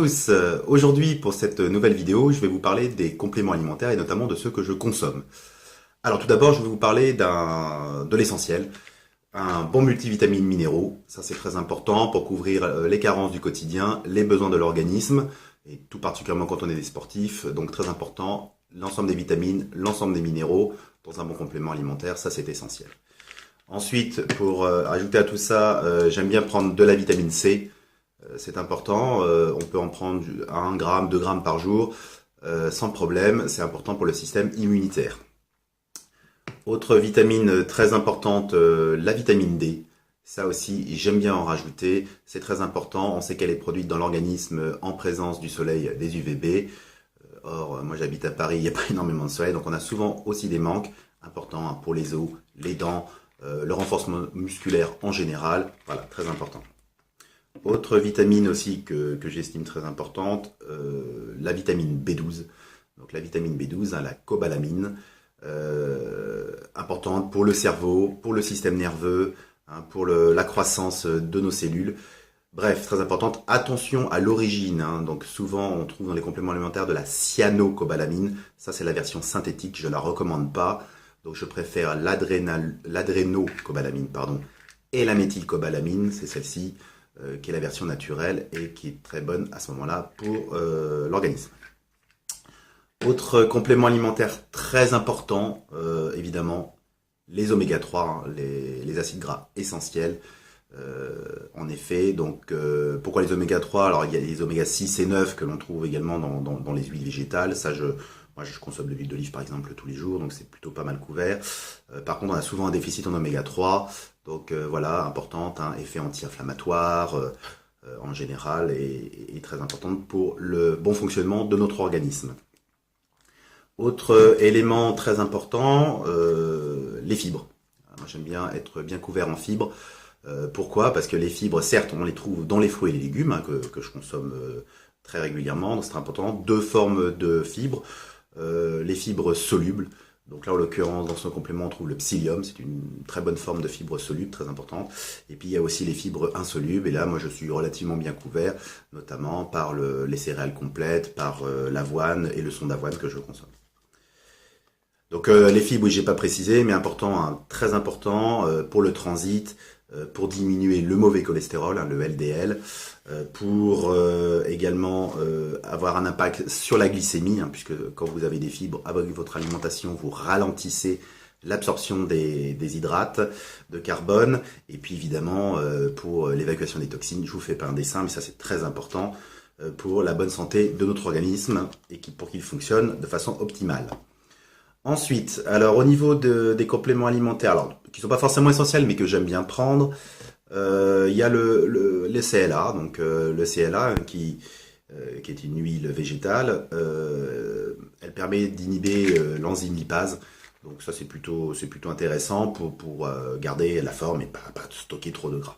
tous, aujourd'hui pour cette nouvelle vidéo, je vais vous parler des compléments alimentaires et notamment de ceux que je consomme. Alors tout d'abord, je vais vous parler de l'essentiel, un bon multivitamine minéraux, ça c'est très important pour couvrir les carences du quotidien, les besoins de l'organisme, et tout particulièrement quand on est des sportifs, donc très important, l'ensemble des vitamines, l'ensemble des minéraux dans un bon complément alimentaire, ça c'est essentiel. Ensuite, pour ajouter à tout ça, j'aime bien prendre de la vitamine C. C'est important, on peut en prendre 1 gramme, 2 grammes par jour, sans problème, c'est important pour le système immunitaire. Autre vitamine très importante, la vitamine D. Ça aussi, j'aime bien en rajouter, c'est très important, on sait qu'elle est produite dans l'organisme en présence du soleil, des UVB. Or, moi j'habite à Paris, il n'y a pas énormément de soleil, donc on a souvent aussi des manques importants pour les os, les dents, le renforcement musculaire en général, voilà, très important. Autre vitamine aussi que j'estime très importante, la vitamine B12. Donc la vitamine B12, la cobalamine, importante pour le cerveau, pour le système nerveux, pour la croissance de nos cellules. Bref, très importante. Attention à l'origine. Donc souvent, on trouve dans les compléments alimentaires de la cyanocobalamine. Ça, c'est la version synthétique. Je ne la recommande pas. Donc je préfère l'adrénocobalamine, et la méthylcobalamine, c'est celle-ci, qui est la version naturelle et qui est très bonne à ce moment-là pour l'organisme. Autre complément alimentaire très important, évidemment, les oméga 3, les acides gras essentiels. En effet, donc pourquoi les oméga 3? Alors il y a les oméga 6 et 9 que l'on trouve également dans les huiles végétales. Ça, moi je consomme de l'huile d'olive par exemple tous les jours, donc c'est plutôt pas mal couvert. Par contre, on a souvent un déficit en oméga 3, donc voilà, importante, effet anti-inflammatoire en général et très importante pour le bon fonctionnement de notre organisme. Autre élément très important, les fibres. Moi j'aime bien être bien couvert en fibres. Pourquoi? Parce que les fibres, certes, on les trouve dans les fruits et les légumes, que je consomme très régulièrement, donc c'est important. Deux formes de fibres, les fibres solubles. Donc là, en l'occurrence, dans ce complément, on trouve le psyllium, c'est une très bonne forme de fibre soluble, très importante. Et puis il y a aussi les fibres insolubles, et là, moi je suis relativement bien couvert, notamment par les céréales complètes, par l'avoine et le son d'avoine que je consomme. Donc les fibres, oui, j'ai pas précisé, mais important, très important pour le transit, pour diminuer le mauvais cholestérol, le LDL, pour également avoir un impact sur la glycémie, puisque quand vous avez des fibres avec votre alimentation, vous ralentissez l'absorption des hydrates de carbone, et puis évidemment pour l'évacuation des toxines. Je vous fais pas un dessin, mais ça c'est très important pour la bonne santé de notre organisme et pour qu'il fonctionne de façon optimale. Ensuite, alors au niveau des compléments alimentaires, alors qui sont pas forcément essentiels, mais que j'aime bien prendre, il y a le CLA, donc le CLA qui est une huile végétale, elle permet d'inhiber l'enzyme lipase, donc ça c'est plutôt intéressant pour garder la forme et pas stocker trop de gras.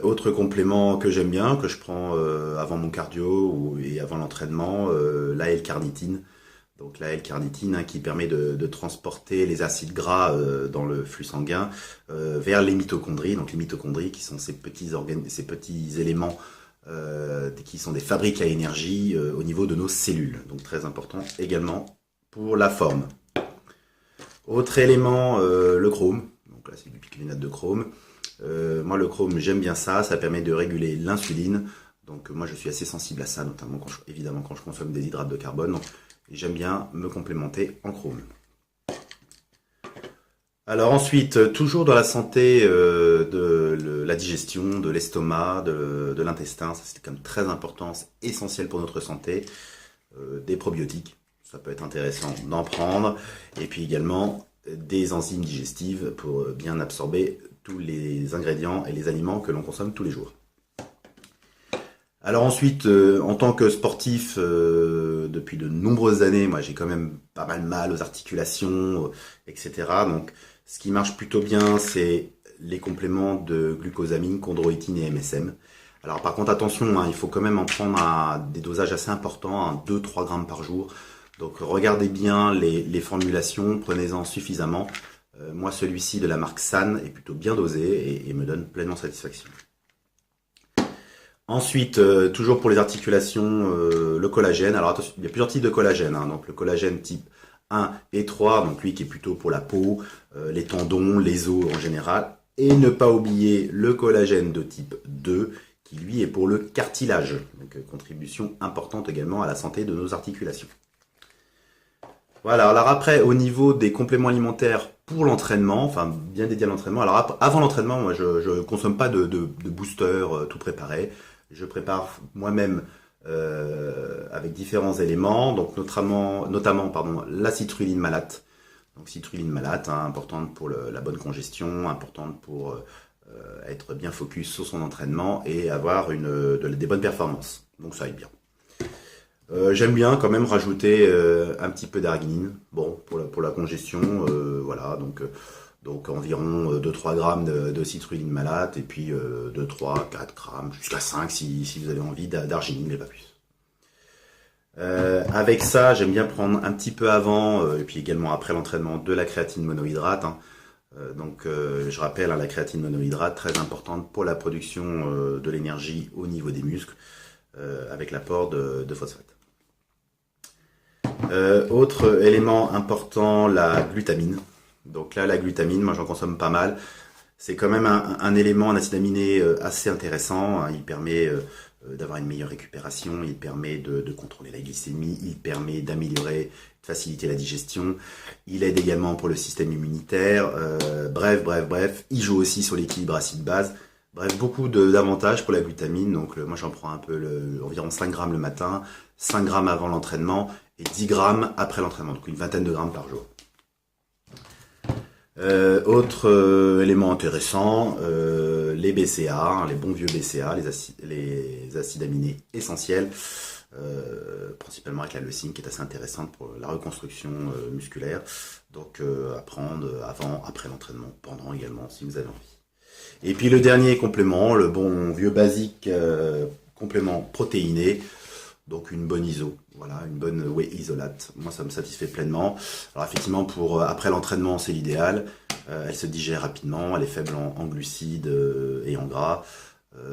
Autre complément que j'aime bien, que je prends avant mon cardio et avant l'entraînement, la L-carnitine. Donc la L-carnitine qui permet de transporter les acides gras dans le flux sanguin vers les mitochondries. Donc les mitochondries qui sont ces petits éléments qui sont des fabriques à énergie au niveau de nos cellules. Donc très important également pour la forme. Autre élément, le chrome. Donc là c'est du bicarbonate de chrome. Moi le chrome j'aime bien ça permet de réguler l'insuline. Donc moi je suis assez sensible à ça, notamment évidemment quand je consomme des hydrates de carbone. Donc, j'aime bien me complémenter en chrome. Alors ensuite, toujours dans la santé de la digestion, de l'estomac, de l'intestin, ça c'est quand même très important, c'est essentiel pour notre santé, des probiotiques, ça peut être intéressant d'en prendre, et puis également des enzymes digestives pour bien absorber tous les ingrédients et les aliments que l'on consomme tous les jours. Alors ensuite, en tant que sportif, depuis de nombreuses années, moi j'ai quand même pas mal aux articulations, etc. Donc ce qui marche plutôt bien, c'est les compléments de glucosamine, chondroïtine et MSM. Alors par contre attention, il faut quand même en prendre à des dosages assez importants, 2-3 grammes par jour. Donc regardez bien les formulations, prenez-en suffisamment. Moi celui-ci de la marque San est plutôt bien dosé et me donne pleinement satisfaction. Ensuite, toujours pour les articulations, le collagène. Alors attention, il y a plusieurs types de collagène, hein. Donc le collagène type 1 et 3, donc lui qui est plutôt pour la peau, les tendons, les os en général. Et ne pas oublier le collagène de type 2, qui lui est pour le cartilage. Donc contribution importante également à la santé de nos articulations. Voilà, alors après, au niveau des compléments alimentaires pour l'entraînement, enfin bien dédié à l'entraînement, alors avant l'entraînement, moi je ne consomme pas de booster tout préparé. Je prépare moi-même avec différents éléments, donc notamment la citrulline malate. Donc citrulline malate, hein, importante pour la bonne congestion, importante pour être bien focus sur son entraînement et avoir des bonnes performances. Donc ça aide bien. J'aime bien quand même rajouter un petit peu d'arginine, bon, pour la congestion, voilà, donc environ 2-3 grammes de citrulline malate, et puis 2-3-4 grammes, jusqu'à 5 si vous avez envie d'arginine, mais pas plus. Avec ça, j'aime bien prendre un petit peu avant, et puis également après l'entraînement, de la créatine monohydrate, hein. Donc je rappelle, hein, la créatine monohydrate, très importante pour la production de l'énergie au niveau des muscles, avec l'apport de phosphate. Autre élément important, la glutamine. Donc là, la glutamine, moi j'en consomme pas mal. C'est quand même un élément, un acide aminé assez intéressant. Il permet d'avoir une meilleure récupération, il permet de contrôler la glycémie, il permet d'améliorer, de faciliter la digestion. Il aide également pour le système immunitaire. Bref, il joue aussi sur l'équilibre acide-base. Bref, beaucoup d'avantages pour la glutamine. Donc moi j'en prends un peu, environ 5 grammes le matin, 5 grammes avant l'entraînement et 10 grammes après l'entraînement, donc une vingtaine de grammes par jour. Autre élément intéressant, les BCA, hein, les bons vieux BCA, les acides aminés essentiels, principalement avec la leucine qui est assez intéressante pour la reconstruction musculaire. Donc à prendre avant, après l'entraînement, pendant également si vous avez envie. Et puis le dernier complément, le bon vieux basique complément protéiné, donc une bonne ISO, voilà, une bonne whey isolate. Moi ça me satisfait pleinement. Alors effectivement pour après l'entraînement c'est l'idéal, elle se digère rapidement, elle est faible en glucides et en gras,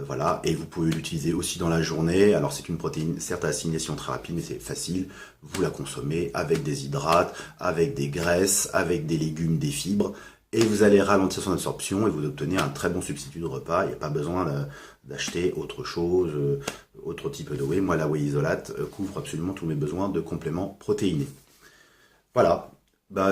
voilà, et vous pouvez l'utiliser aussi dans la journée. Alors c'est une protéine certes à assimilation très rapide mais c'est facile, vous la consommez avec des hydrates, avec des graisses, avec des légumes, des fibres. Et vous allez ralentir son absorption et vous obtenez un très bon substitut de repas. Il n'y a pas besoin d'acheter autre chose, autre type de whey. Moi, la whey isolate couvre absolument tous mes besoins de compléments protéinés. Voilà,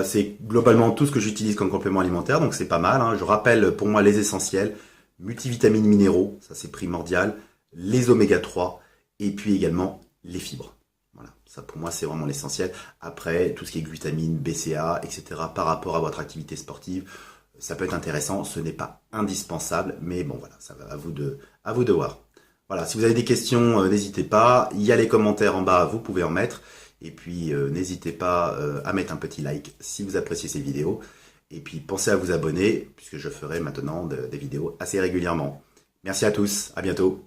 c'est globalement tout ce que j'utilise comme complément alimentaire, donc c'est pas mal, hein. Je rappelle pour moi les essentiels, multivitamines minéraux, ça c'est primordial, les oméga 3 et puis également les fibres. Voilà, ça pour moi c'est vraiment l'essentiel. Après, tout ce qui est glutamine, BCA, etc. par rapport à votre activité sportive, ça peut être intéressant, ce n'est pas indispensable, mais bon voilà, ça va à vous de voir. Voilà, si vous avez des questions, n'hésitez pas, il y a les commentaires en bas, vous pouvez en mettre, et puis n'hésitez pas à mettre un petit like si vous appréciez ces vidéos, et puis pensez à vous abonner, puisque je ferai maintenant des vidéos assez régulièrement. Merci à tous, à bientôt.